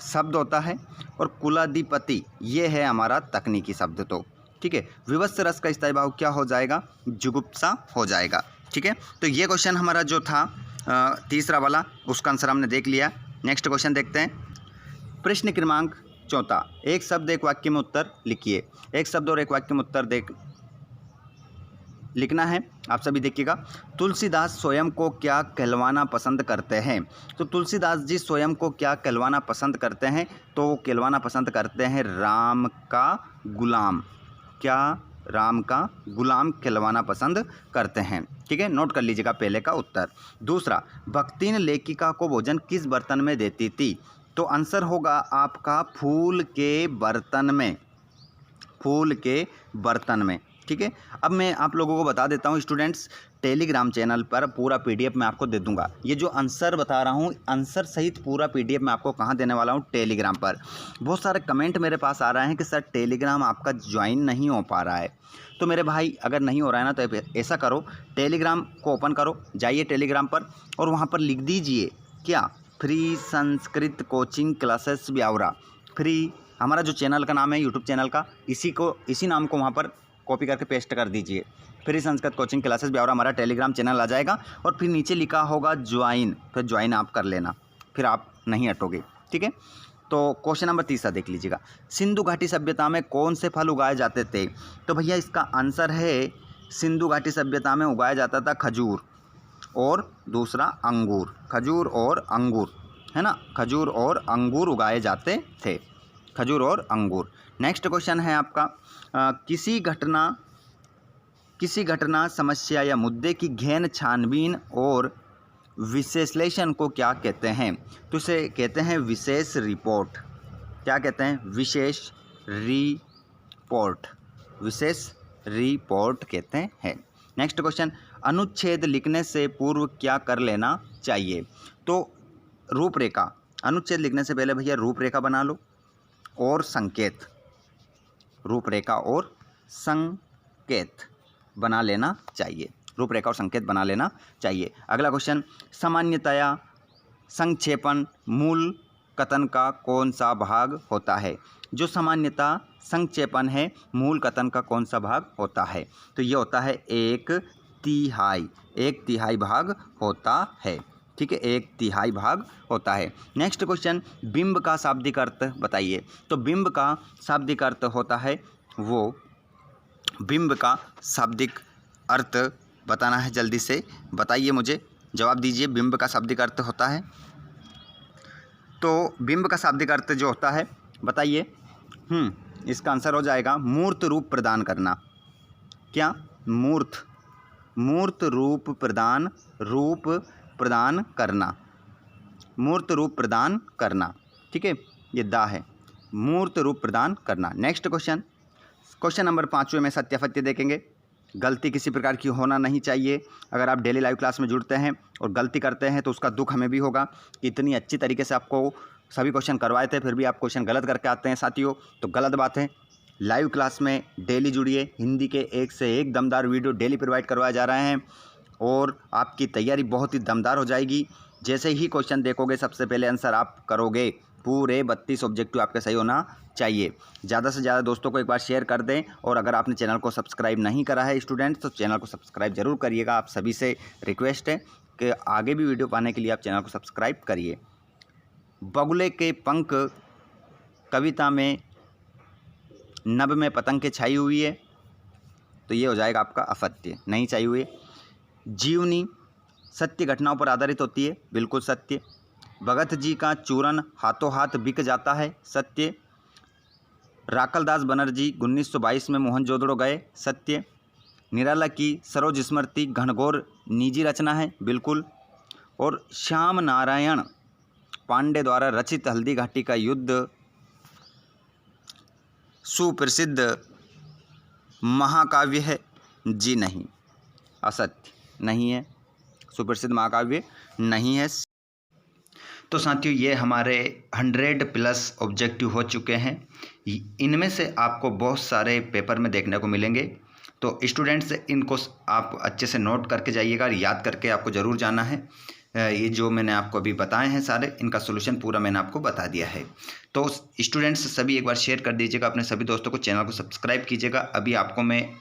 शब्द होता है। और कुलाधिपति ये है हमारा तकनीकी शब्द। तो ठीक है, विवश रस का स्थायी भाव क्या हो जाएगा? जुगुप्सा हो जाएगा। ठीक है, तो ये क्वेश्चन हमारा जो था तीसरा वाला, उसका आंसर हमने देख लिया। नेक्स्ट क्वेश्चन देखते हैं। प्रश्न क्रमांक 4, एक शब्द एक वाक्य में उत्तर लिखिए। एक शब्द और एक वाक्य में उत्तर लिखना है। आप सभी देखिएगा। तुलसीदास स्वयं को क्या कहलवाना पसंद करते हैं? तो तुलसीदास जी स्वयं को क्या कहलवाना पसंद करते हैं? तो वो कहलवाना पसंद करते हैं राम का गुलाम। क्या? राम का गुलाम कहलवाना पसंद करते हैं। ठीक है, नोट कर लीजिएगा पहले का उत्तर। दूसरा, भक्तिन लेखिका को भोजन किस बर्तन में देती थी? तो आंसर होगा आपका फूल के बर्तन में। फूल के बर्तन में। ठीक है, अब मैं आप लोगों को बता देता हूँ स्टूडेंट्स, टेलीग्राम चैनल पर पूरा पीडीएफ मैं आपको दे दूंगा। ये जो आंसर बता रहा हूँ, आंसर सहित पूरा पीडीएफ मैं आपको कहाँ देने वाला हूँ? टेलीग्राम पर। बहुत सारे कमेंट मेरे पास आ रहे हैं कि सर टेलीग्राम आपका ज्वाइन नहीं हो पा रहा है। तो मेरे भाई अगर नहीं हो रहा है ना, तो ऐसा करो, टेलीग्राम को ओपन करो, जाइए टेलीग्राम पर और वहाँ पर लिख दीजिए क्या? Free Sanskrit coaching classes Biaora. Free हमारा जो चैनल का नाम है, यूट्यूब चैनल का, इसी नाम को वहाँ पर कॉपी करके पेस्ट कर दीजिए। Free Sanskrit coaching classes Biaora हमारा टेलीग्राम चैनल आ जाएगा और फिर नीचे लिखा होगा ज्वाइन, फिर ज्वाइन आप कर लेना, फिर आप नहीं हटोगे। ठीक है, तो क्वेश्चन नंबर 3 देख लीजिएगा। सिंधु घाटी सभ्यता में कौन से फल उगाए जाते थे? तो भैया इसका आंसर है, सिंधु घाटी सभ्यता में उगाया जाता था खजूर और दूसरा अंगूर। खजूर और अंगूर, है ना, खजूर और अंगूर उगाए जाते थे। खजूर और अंगूर। नेक्स्ट क्वेश्चन है आपका, किसी घटना समस्या या मुद्दे की गहन छानबीन और विश्लेषण को क्या कहते हैं? तो इसे कहते हैं विशेष रिपोर्ट। क्या कहते हैं? विशेष रिपोर्ट। विशेष रिपोर्ट कहते हैं। नेक्स्ट क्वेश्चन, अनुच्छेद लिखने से पूर्व क्या कर लेना चाहिए? तो रूपरेखा, अनुच्छेद लिखने से पहले भैया रूपरेखा बना लो और संकेत, रूपरेखा और संकेत बना लेना चाहिए। रूपरेखा और संकेत बना लेना चाहिए। अगला क्वेश्चन, सामान्यतया संक्षेपण मूल कथन का कौन सा भाग होता है? जो सामान्यता संक्षेपण है, मूल कथन का कौन सा भाग होता है? तो ये होता है 1/3 भाग होता है। ठीक है, 1/3 भाग होता है। नेक्स्ट क्वेश्चन, बिंब का शाब्दिक अर्थ बताइए। तो बिंब का शाब्दिक अर्थ होता है, वो बिंब का शाब्दिक अर्थ बताना है, जल्दी से बताइए, मुझे जवाब दीजिए। बिंब का शाब्दिक अर्थ होता है, तो बिंब का शाब्दिक अर्थ जो होता है बताइए। इसका आंसर हो जाएगा मूर्त रूप प्रदान करना। क्या? मूर्त रूप प्रदान करना। मूर्त रूप प्रदान करना। ठीक है, ये दा है, मूर्त रूप प्रदान करना। नेक्स्ट क्वेश्चन नंबर 5 में सत्यापत्य देखेंगे। गलती किसी प्रकार की होना नहीं चाहिए। अगर आप डेली लाइव क्लास में जुड़ते हैं और गलती करते हैं तो उसका दुख हमें भी होगा कि इतनी अच्छी तरीके से आपको सभी क्वेश्चन करवाए थे, फिर भी आप क्वेश्चन गलत करके आते हैं साथियों, तो गलत बात है। लाइव क्लास में डेली जुड़िए। हिंदी के एक से एक दमदार वीडियो डेली प्रोवाइड करवाए जा रहे हैं और आपकी तैयारी बहुत ही दमदार हो जाएगी। जैसे ही क्वेश्चन देखोगे, सबसे पहले आंसर आप करोगे। पूरे 32 ऑब्जेक्टिव आपके सही होना चाहिए। ज़्यादा से ज़्यादा दोस्तों को एक बार शेयर कर दें और अगर आपने चैनल को सब्सक्राइब नहीं करा है स्टूडेंट्स, तो चैनल को सब्सक्राइब जरूर करिएगा। आप सभी से रिक्वेस्ट है कि आगे भी वीडियो पाने के लिए आप चैनल को सब्सक्राइब करिए। बगुले के पंख कविता में नभ में पतंग के छाई हुई है, तो ये हो जाएगा आपका असत्य, नहीं छाई हुई। जीवनी सत्य घटनाओं पर आधारित होती है, बिल्कुल सत्य। भगत जी का चूरन हाथों हाथ बिक जाता है, सत्य। राकलदास बनर्जी 1922 में मोहनजोदड़ो गए, सत्य। निराला की सरोज स्मृति घनघोर निजी रचना है, बिल्कुल। और श्याम नारायण पांडे द्वारा रचित हल्दी घाटी का युद्ध सुप्रसिद्ध महाकाव्य है, जी नहीं, असत्य, नहीं है, सुप्रसिद्ध महाकाव्य नहीं है। तो साथियों, ये हमारे 100+ ऑब्जेक्टिव हो चुके हैं। इनमें से आपको बहुत सारे पेपर में देखने को मिलेंगे, तो स्टूडेंट्स इनको आप अच्छे से नोट करके जाइएगा और याद करके आपको ज़रूर जाना है। ये जो मैंने आपको अभी बताए हैं सारे, इनका सोल्यूशन पूरा मैंने आपको बता दिया है। तो स्टूडेंट्स सभी एक बार शेयर कर दीजिएगा अपने सभी दोस्तों को, चैनल को सब्सक्राइब कीजिएगा। अभी आपको मैं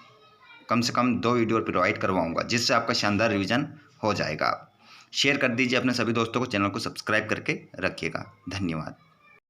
कम से कम 2 वीडियो प्रोवाइड करवाऊँगा, जिससे आपका शानदार रिवीजन हो जाएगा। शेयर कर दीजिए अपने सभी दोस्तों को, चैनल को सब्सक्राइब करके रखिएगा। धन्यवाद।